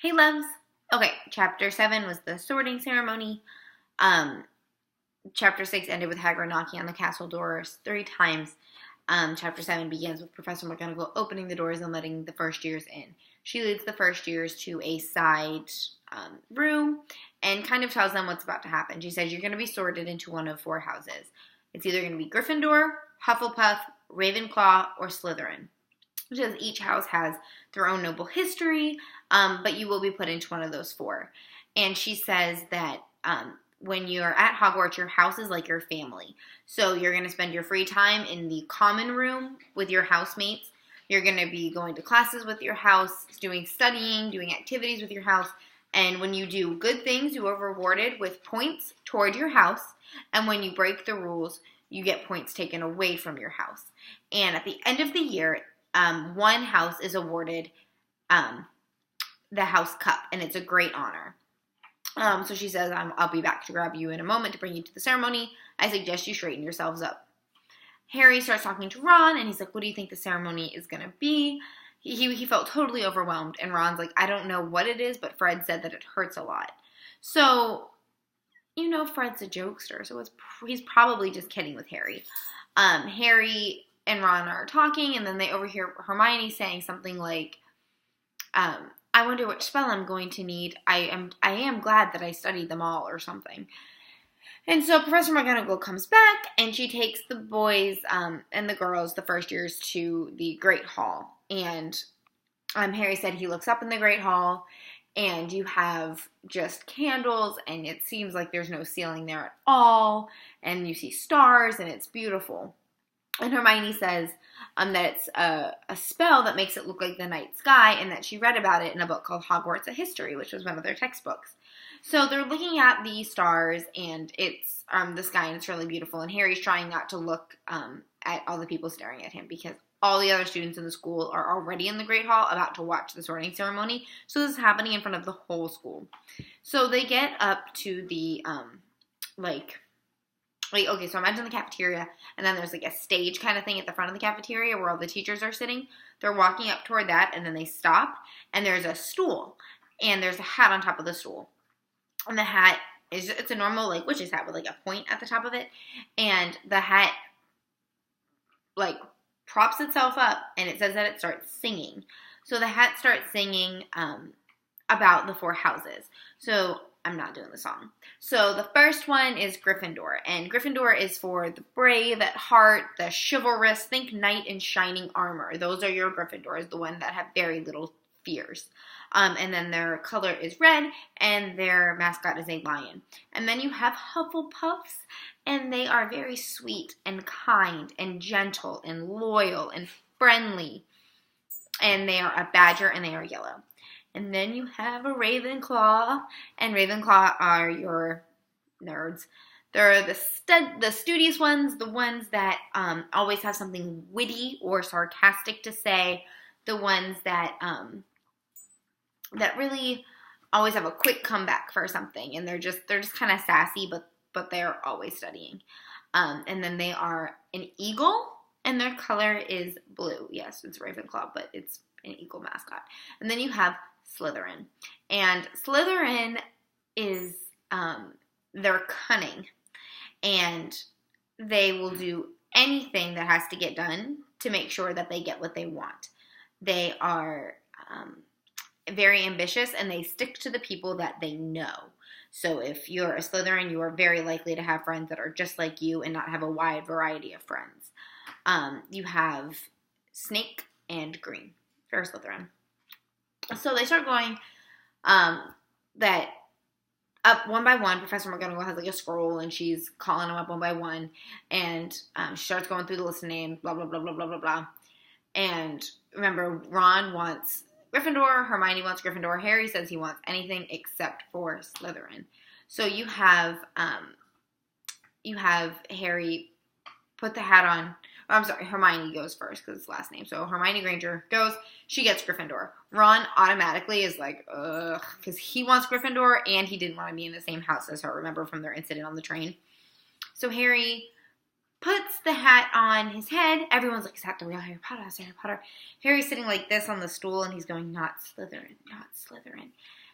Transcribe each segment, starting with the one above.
Hey, loves. Okay, chapter 7 was the sorting ceremony. Um, Chapter 6 ended with Hagrid knocking on the castle doors 3 times. Chapter 7 begins with Professor McGonagall opening the doors and letting the first years in. She leads the first years to a side room and kind of tells them what's about to happen. She says, you're going to be sorted into one of 4 houses. It's either going to be Gryffindor, Hufflepuff, Ravenclaw, or Slytherin. Which is each house has their own noble history, but you will be put into one of those 4. And she says that when you're at Hogwarts, your house is like your family. So you're going to spend your free time in the common room with your housemates. You're going to be going to classes with your house, doing studying, doing activities with your house. And when you do good things, you are rewarded with points toward your house. And when you break the rules, you get points taken away from your house. And at the end of the year, one house is awarded the house cup, and it's a great honor. So she says, I'll be back to grab you in a moment to bring you to the ceremony. I suggest you straighten yourselves up. Harry starts talking to Ron, and he's like, what do you think the ceremony is going to be? He felt totally overwhelmed, and Ron's like, I don't know what it is, but Fred said that it hurts a lot. So, you know, Fred's a jokester, so he's probably just kidding with Harry. Harry and Ron are talking, and then they overhear Hermione saying something like, I wonder which spell I'm going to need. I am glad that I studied them all, or something. And so Professor McGonagall comes back, and she takes the boys and the girls, the first years, to the Great Hall. And Harry said he looks up in the Great Hall, and you have just candles, and it seems like there's no ceiling there at all, and you see stars, and it's beautiful. And Hermione says that it's a spell that makes it look like the night sky, and that she read about it in a book called Hogwarts: A History, which was one of their textbooks. So they're looking at the stars, and it's the sky, and it's really beautiful. And Harry's trying not to look at all the people staring at him, because all the other students in the school are already in the Great Hall about to watch the sorting ceremony. So this is happening in front of the whole school. So they get up to the, okay, so imagine the cafeteria, and then there's like a stage kind of thing at the front of the cafeteria where all the teachers are sitting. They're walking up toward that, and then they stop, and there's a stool, and there's a hat on top of the stool. And the hat it's a normal, like, witch's hat with, like, a point at the top of it, and the hat, like, props itself up, and it says that it starts singing. So the hat starts singing about the 4 houses. So I'm not doing the song. So the first one is Gryffindor, and Gryffindor is for the brave at heart, the chivalrous, think knight in shining armor. Those are your Gryffindors, the one that have very little fears. And then their color is red, and their mascot is a lion. And then you have Hufflepuffs, and they are very sweet and kind and gentle and loyal and friendly. And they are a badger, and they are yellow. And then you have a Ravenclaw, and Ravenclaw are your nerds. They're the studious ones, the ones that always have something witty or sarcastic to say, the ones that that really always have a quick comeback for something, and they're just kind of sassy, but they're always studying. And then they are an eagle, and their color is blue. Yes, it's Ravenclaw, but it's an eagle mascot. And then you have Slytherin. And Slytherin is, they're cunning, and they will do anything that has to get done to make sure that they get what they want. They are very ambitious, and they stick to the people that they know. So if you're a Slytherin, you are very likely to have friends that are just like you and not have a wide variety of friends. You have Snake and Green for Slytherin. So they start going that up one by one. Professor McGonagall has like a scroll, and she's calling them up one by one, and she starts going through the list of names, blah, blah, blah, blah, blah, blah, blah. And remember, Ron wants Gryffindor, Hermione wants Gryffindor, Harry says he wants anything except for Slytherin. So you have Harry put the hat on. Oh, I'm sorry, Hermione goes first because it's last name. So Hermione Granger goes. She gets Gryffindor. Ron automatically is like, ugh, because he wants Gryffindor, and he didn't want to be in the same house as her, remember, from their incident on the train. So Harry puts the hat on his head. Everyone's like, is that the real Harry Potter? That's Harry Potter. Harry's sitting like this on the stool, and he's going, not Slytherin, not Slytherin.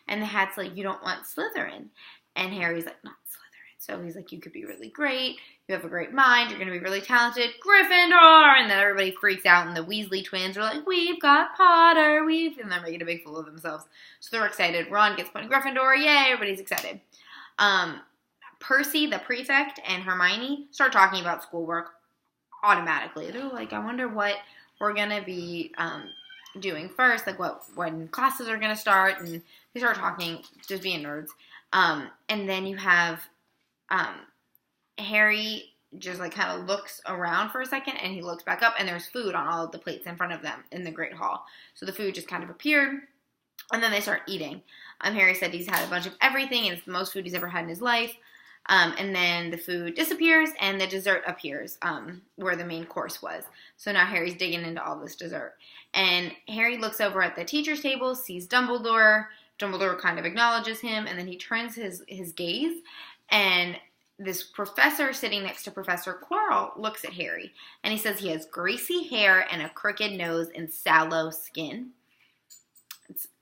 And the hat's like, you don't want Slytherin. And Harry's like, not Slytherin. So he's like, you could be really great. You have a great mind. You're going to be really talented. Gryffindor! And then everybody freaks out, and the Weasley twins are like, we've got Potter. And they're making a big fool of themselves. So they're excited. Ron gets put in Gryffindor. Yay, everybody's excited. Percy, the prefect, and Hermione start talking about schoolwork automatically. They're like, I wonder what we're going to be doing first, like when classes are going to start, and they start talking, just being nerds. And then you have Harry just like kind of looks around for a second, and he looks back up, and there's food on all of the plates in front of them in the Great Hall. So the food just kind of appeared, and then they start eating. Harry said he's had a bunch of everything, and it's the most food he's ever had in his life. And then the food disappears, and the dessert appears where the main course was. So now Harry's digging into all this dessert. And Harry looks over at the teacher's table, sees Dumbledore. Dumbledore kind of acknowledges him, and then he turns his gaze, and this professor sitting next to Professor Quirrell looks at Harry, and he says he has greasy hair and a crooked nose and sallow skin.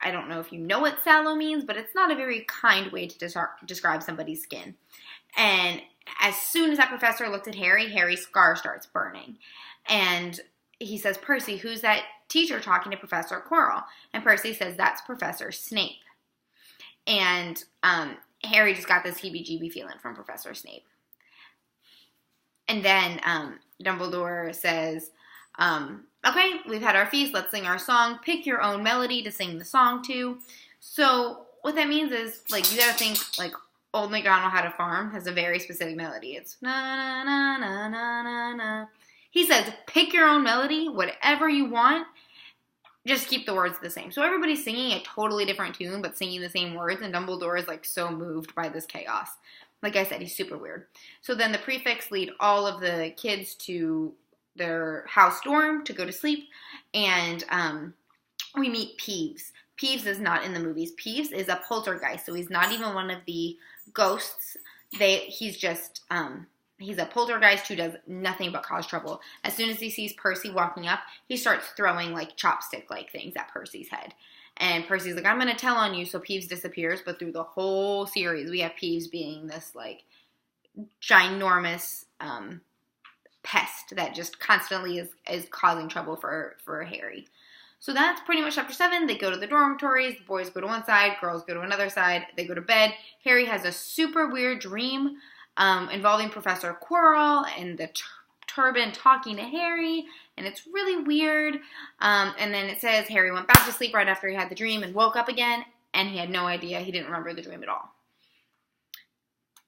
I don't know if you know what sallow means, but it's not a very kind way to describe somebody's skin. And as soon as that professor looked at Harry, Harry's scar starts burning. And he says, Percy, who's that teacher talking to Professor Quirrell? And Percy says, that's Professor Snape. And Harry just got this heebie-jeebie feeling from Professor Snape. And then Dumbledore says, okay, we've had our feast, let's sing our song. Pick your own melody to sing the song to. So what that means is, like, you gotta think, like, Old MacDonald Had a Farm has a very specific melody. It's na na na na na na. He says, pick your own melody, whatever you want, just keep the words the same. So everybody's singing a totally different tune, but singing the same words, and Dumbledore is, like, so moved by this chaos. Like I said, he's super weird. So then the prefects lead all of the kids to their house dorm to go to sleep, and we meet Peeves. Peeves is not in the movies. Peeves is a poltergeist, so he's not even one of the ghosts. He's just he's a poltergeist who does nothing but cause trouble. As soon as he sees Percy walking up, he starts throwing like chopstick-like things at Percy's head. And Percy's like, I'm going to tell on you, so Peeves disappears. But through the whole series, we have Peeves being this like ginormous pest that just constantly is causing trouble for Harry. So that's pretty much chapter 7. They go to the dormitories. The boys go to one side. Girls go to another side. They go to bed. Harry has a super weird dream involving Professor Quirrell and the turban talking to Harry. And it's really weird. And then it says Harry went back to sleep right after he had the dream and woke up again. And he had no idea. He didn't remember the dream at all.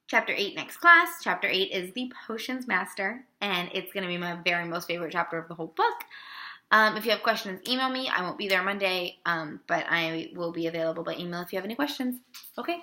Chapter 8, next class. Chapter 8 is the Potions Master. And it's going to be my very most favorite chapter of the whole book. If you have questions, email me. I won't be there Monday, but I will be available by email if you have any questions. Okay.